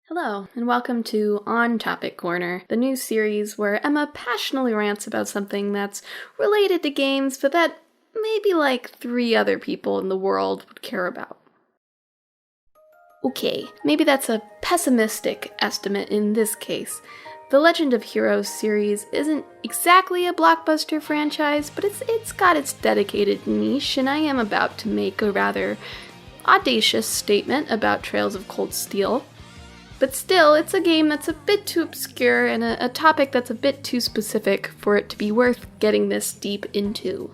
Hello, and welcome to On Topic Corner, the news series where Emma passionately rants about something that's related to games, but that maybe like 3 other people in the world would care about. Okay, maybe that's a pessimistic estimate in this case. The Legend of Heroes series isn't exactly a blockbuster franchise, but it's got its dedicated niche, and I am about to make a rather audacious statement about Trails of Cold Steel. But still, it's a game that's a bit too obscure and a topic that's a bit too specific for it to be worth getting this deep into.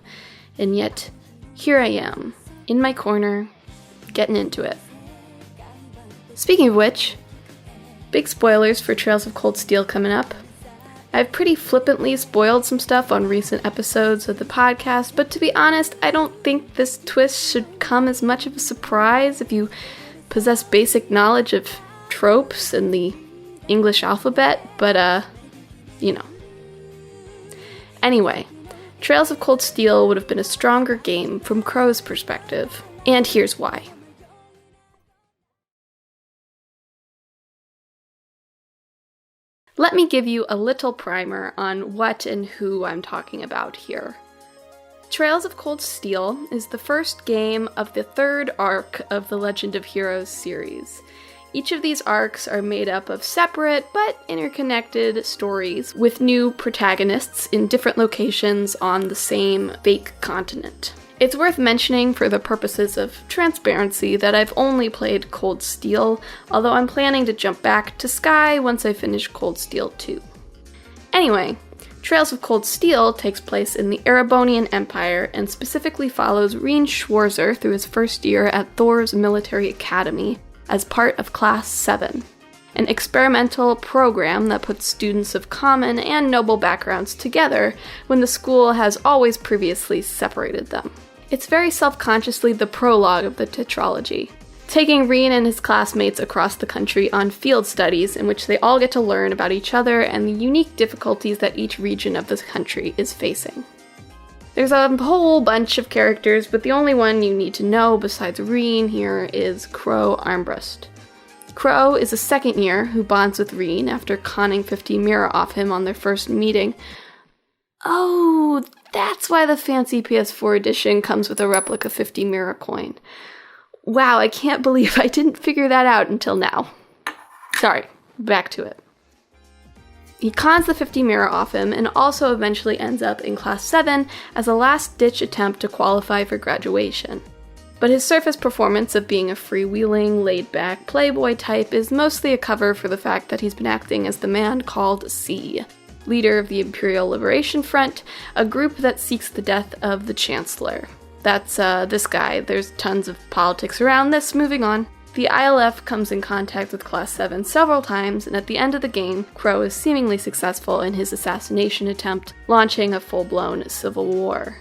And yet, here I am, in my corner, getting into it. Speaking of which, big spoilers for Trails of Cold Steel coming up. I've pretty flippantly spoiled some stuff on recent episodes of the podcast, but to be honest, I don't think this twist should come as much of a surprise if you possess basic knowledge of tropes and the English alphabet, but you know. Anyway, Trails of Cold Steel would have been a stronger game from Crow's perspective, and here's why. Let me give you a little primer on what and who I'm talking about here. Trails of Cold Steel is the first game of the 3rd arc of the Legend of Heroes series. Each of these arcs are made up of separate but interconnected stories with new protagonists in different locations on the same fake continent. It's worth mentioning for the purposes of transparency that I've only played Cold Steel, although I'm planning to jump back to Sky once I finish Cold Steel 2. Anyway, Trails of Cold Steel takes place in the Erebonian Empire and specifically follows Rean through his first year at Thor's military academy, as part of Class 7, an experimental program that puts students of common and noble backgrounds together when the school has always previously separated them. It's very self-consciously the prologue of the tetralogy, taking Rean and his classmates across the country on field studies in which they all get to learn about each other and the unique difficulties that each region of the country is facing. There's a whole bunch of characters, but the only one you need to know besides Rean here is Crow Armbrust. Crow is a second year who bonds with Rean after conning 50 Mira off him on their first meeting. Oh, that's why the fancy PS4 edition comes with a replica 50 Mira coin. Wow, I can't believe I didn't figure that out until now. Sorry, back to it. He cons the 50 Mira off him and also eventually ends up in Class 7 as a last-ditch attempt to qualify for graduation. But his surface performance of being a freewheeling, laid-back playboy type is mostly a cover for the fact that he's been acting as the man called C, leader of the Imperial Liberation Front, a group that seeks the death of the Chancellor. That's this guy. There's tons of politics around this. Moving on. The ILF comes in contact with Class 7 several times, and at the end of the game, Crow is seemingly successful in his assassination attempt, launching a full-blown civil war.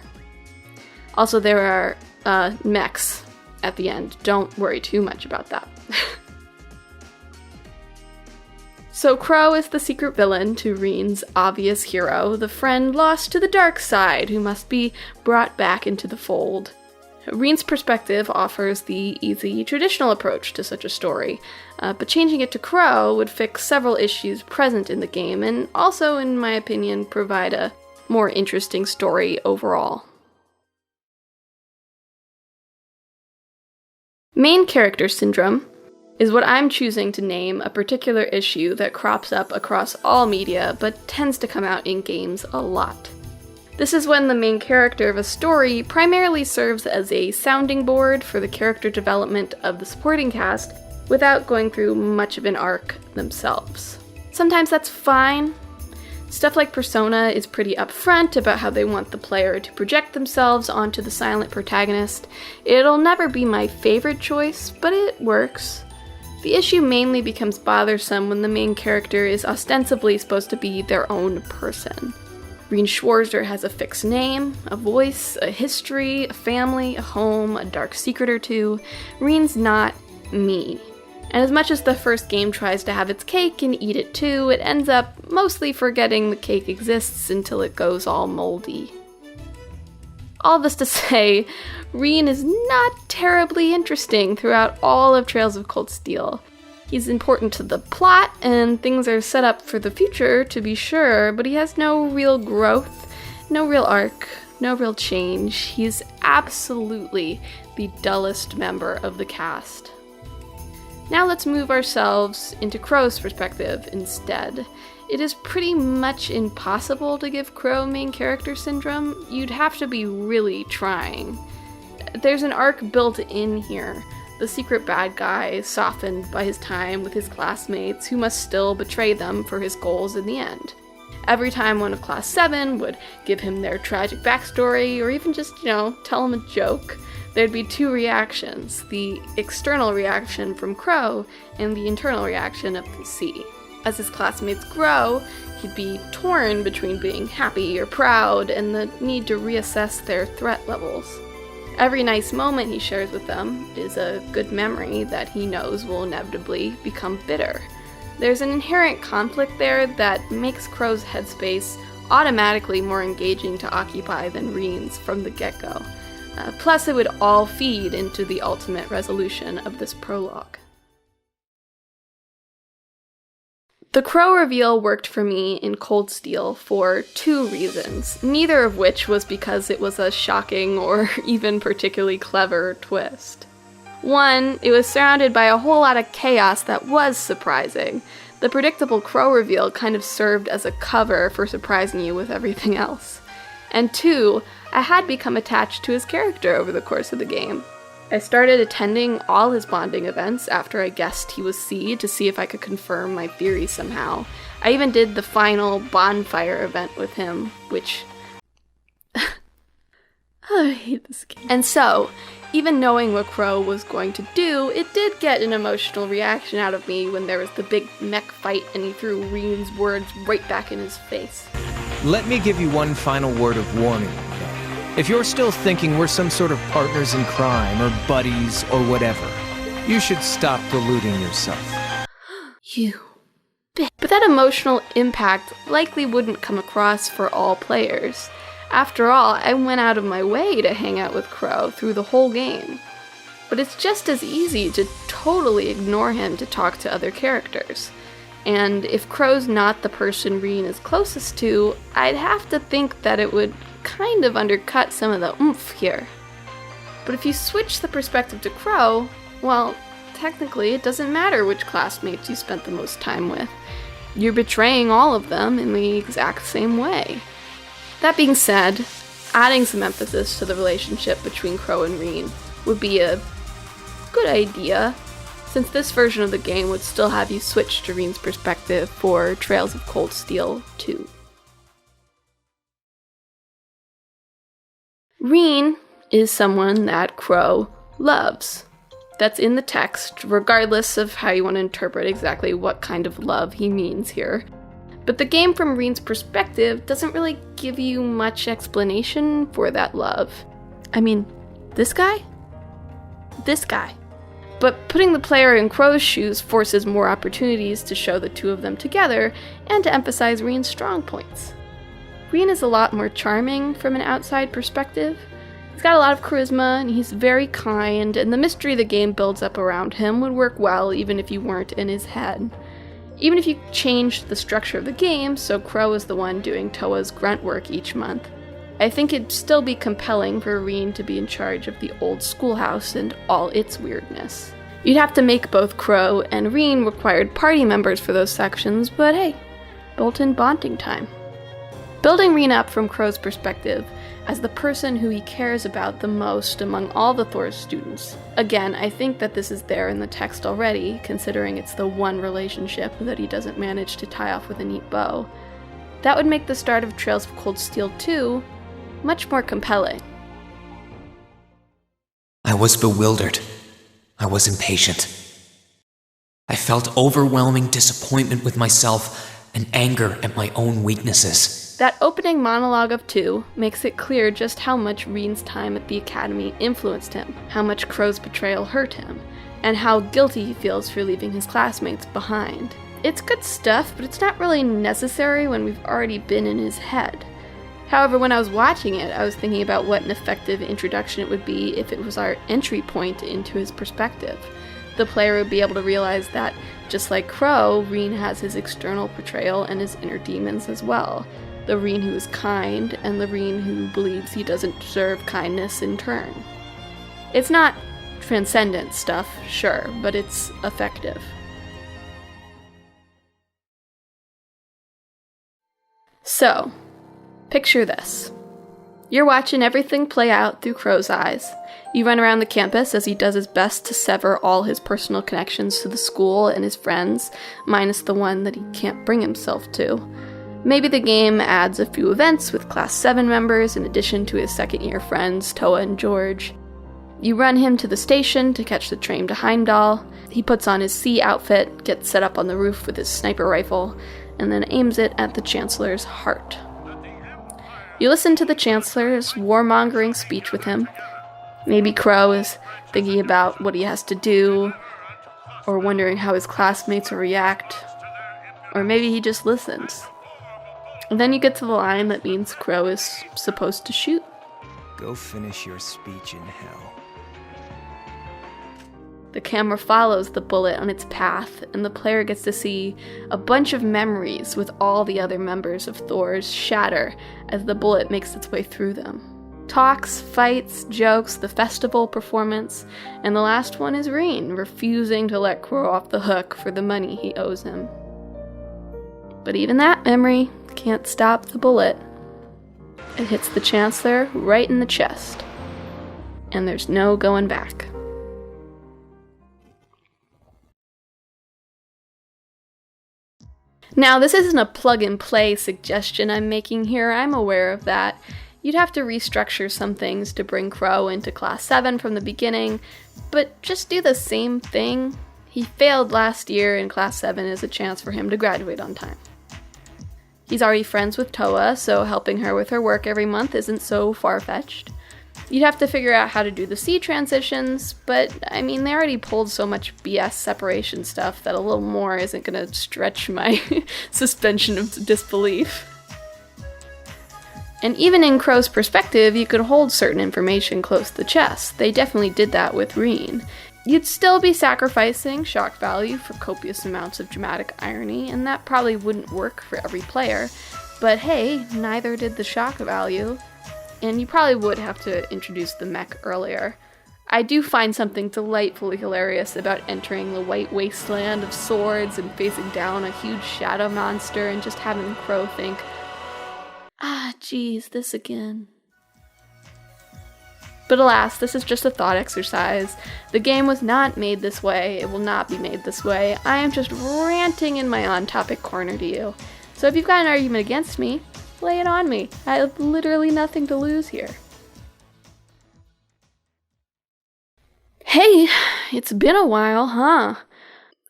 Also, there are mechs at the end. Don't worry too much about that. So Crow is the secret villain to Rean's obvious hero, the friend lost to the dark side who must be brought back into the fold. Rean's perspective offers the easy, traditional approach to such a story, but changing it to Crow would fix several issues present in the game, and also, in my opinion, provide a more interesting story overall. Main character syndrome is what I'm choosing to name a particular issue that crops up across all media, but tends to come out in games a lot. This is when the main character of a story primarily serves as a sounding board for the character development of the supporting cast without going through much of an arc themselves. Sometimes that's fine. Stuff like Persona is pretty upfront about how they want the player to project themselves onto the silent protagonist. It'll never be my favorite choice, but it works. The issue mainly becomes bothersome when the main character is ostensibly supposed to be their own person. Rean has a fixed name, a voice, a history, a family, a home, a dark secret or two. Rean's not me. And as much as the first game tries to have its cake and eat it too, it ends up mostly forgetting the cake exists until it goes all moldy. All this to say, Rean is not terribly interesting throughout all of Trails of Cold Steel. He's important to the plot, and things are set up for the future, to be sure, but he has no real growth, no real arc, no real change. He's absolutely the dullest member of the cast. Now let's move ourselves into Crow's perspective instead. It is pretty much impossible to give Crow main character syndrome. You'd have to be really trying. There's an arc built in here. The secret bad guy is softened by his time with his classmates, who must still betray them for his goals in the end. Every time one of Class 7 would give him their tragic backstory, or even just, tell him a joke, there'd be two reactions, the external reaction from Crow and the internal reaction of the C. As his classmates grow, he'd be torn between being happy or proud and the need to reassess their threat levels. Every nice moment he shares with them is a good memory that he knows will inevitably become bitter. There's an inherent conflict there that makes Crow's headspace automatically more engaging to occupy than Rean's from the get-go. Plus, it would all feed into the ultimate resolution of this prologue. The Crow reveal worked for me in Cold Steel for two reasons, neither of which was because it was a shocking or even particularly clever twist. One, it was surrounded by a whole lot of chaos that was surprising. The predictable Crow reveal kind of served as a cover for surprising you with everything else. And two, I had become attached to his character over the course of the game. I started attending all his bonding events after I guessed he was C to see if I could confirm my theory somehow. I even did the final bonfire event with him, which... I hate this game. And so, even knowing what Crow was going to do, it did get an emotional reaction out of me when there was the big mech fight and he threw Rean's words right back in his face. Let me give you one final word of warning. If you're still thinking we're some sort of partners in crime or buddies or whatever, you should stop deluding yourself. You bitch. But that emotional impact likely wouldn't come across for all players. After all, I went out of my way to hang out with Crow through the whole game. But it's just as easy to totally ignore him to talk to other characters. And if Crow's not the person Rean is closest to, I'd have to think that it would kind of undercut some of the oomph here. But if you switch the perspective to Crow, well, technically it doesn't matter which classmates you spent the most time with. You're betraying all of them in the exact same way. That being said, adding some emphasis to the relationship between Crow and Rean would be a good idea, since this version of the game would still have you switch to Rean's perspective for Trails of Cold Steel 2. Rean is someone that Crow loves. That's in the text, regardless of how you want to interpret exactly what kind of love he means here. But the game from Rean's perspective doesn't really give you much explanation for that love. I mean, this guy? This guy. But putting the player in Crow's shoes forces more opportunities to show the two of them together and to emphasize Rean's strong points. Rean is a lot more charming from an outside perspective. He's got a lot of charisma, and he's very kind, and the mystery the game builds up around him would work well even if you weren't in his head. Even if you changed the structure of the game so Crow is the one doing Toa's grunt work each month, I think it'd still be compelling for Rean to be in charge of the old schoolhouse and all its weirdness. You'd have to make both Crow and Rean required party members for those sections, but hey, built-in bonding time. Building Rean up from Crow's perspective as the person who he cares about the most among all the Thor's students. Again, I think that this is there in the text already, considering it's the one relationship that he doesn't manage to tie off with a neat bow. That would make the start of Trails of Cold Steel 2 much more compelling. I was bewildered. I was impatient. I felt overwhelming disappointment with myself and anger at my own weaknesses. That opening monologue of 2 makes it clear just how much Rean's time at the academy influenced him, how much Crow's betrayal hurt him, and how guilty he feels for leaving his classmates behind. It's good stuff, but it's not really necessary when we've already been in his head. However, when I was watching it, I was thinking about what an effective introduction it would be if it was our entry point into his perspective. the player would be able to realize that, just like Crow, Rean has his external portrayal and his inner demons as well. The Rean who is kind, and the Rean who believes he doesn't deserve kindness in turn. It's not transcendent stuff, sure, but it's effective. So, picture this. You're watching everything play out through Crow's eyes. You run around the campus as he does his best to sever all his personal connections to the school and his friends, minus the one that he can't bring himself to. Maybe the game adds a few events with Class 7 members in addition to his second-year friends, Toa and George. You run him to the station to catch the train to Heimdall. He puts on his sea outfit, gets set up on the roof with his sniper rifle, and then aims it at the Chancellor's heart. You listen to the Chancellor's warmongering speech with him. Maybe Crow is thinking about what he has to do, or wondering how his classmates will react, or maybe he just listens. And then you get to the line that means Crow is supposed to shoot. Go finish your speech in hell. The camera follows the bullet on its path, and the player gets to see a bunch of memories with all the other members of Thor's shatter as the bullet makes its way through them. Talks, fights, jokes, the festival performance, and the last one is Rean, refusing to let Crow off the hook for the money he owes him. But even that memory can't stop the bullet. It hits the Chancellor right in the chest, and there's no going back. Now, this isn't a plug-and-play suggestion I'm making here, I'm aware of that. You'd have to restructure some things to bring Crow into Class 7 from the beginning, but just do the same thing. He failed last year, and Class 7 is a chance for him to graduate on time. He's already friends with Toa, so helping her with her work every month isn't so far-fetched. You'd have to figure out how to do the C transitions, but I mean, they already pulled so much BS separation stuff that a little more isn't going to stretch my suspension of disbelief. And even in Crow's perspective, you could hold certain information close to the chest. They definitely did that with Rean. You'd still be sacrificing shock value for copious amounts of dramatic irony, and that probably wouldn't work for every player. But hey, neither did the shock value. And you probably would have to introduce the mech earlier. I do find something delightfully hilarious about entering the white wasteland of swords and facing down a huge shadow monster and just having Crow think, geez, this again. But alas, this is just a thought exercise. The game was not made this way. It will not be made this way. I am just ranting in my on-topic corner to you. So if you've got an argument against me, lay it on me. I have literally nothing to lose here. Hey, it's been a while, huh?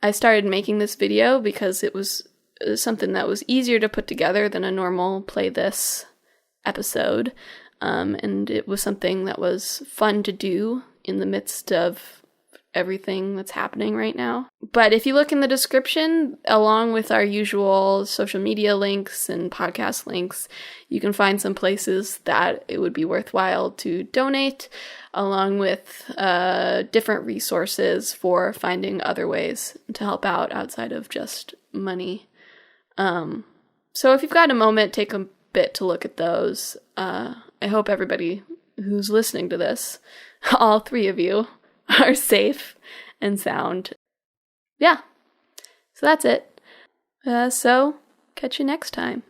I started making this video because it was something that was easier to put together than a normal Play This episode. And it was something that was fun to do in the midst of everything that's happening right now. But if you look in the description, along with our usual social media links and podcast links, you can find some places that it would be worthwhile to donate, along with different resources for finding other ways to help out outside of just money. So if you've got a moment, take a bit to look at those. I hope everybody who's listening to this, all three of you, are safe and sound. Yeah. So that's it. So catch you next time.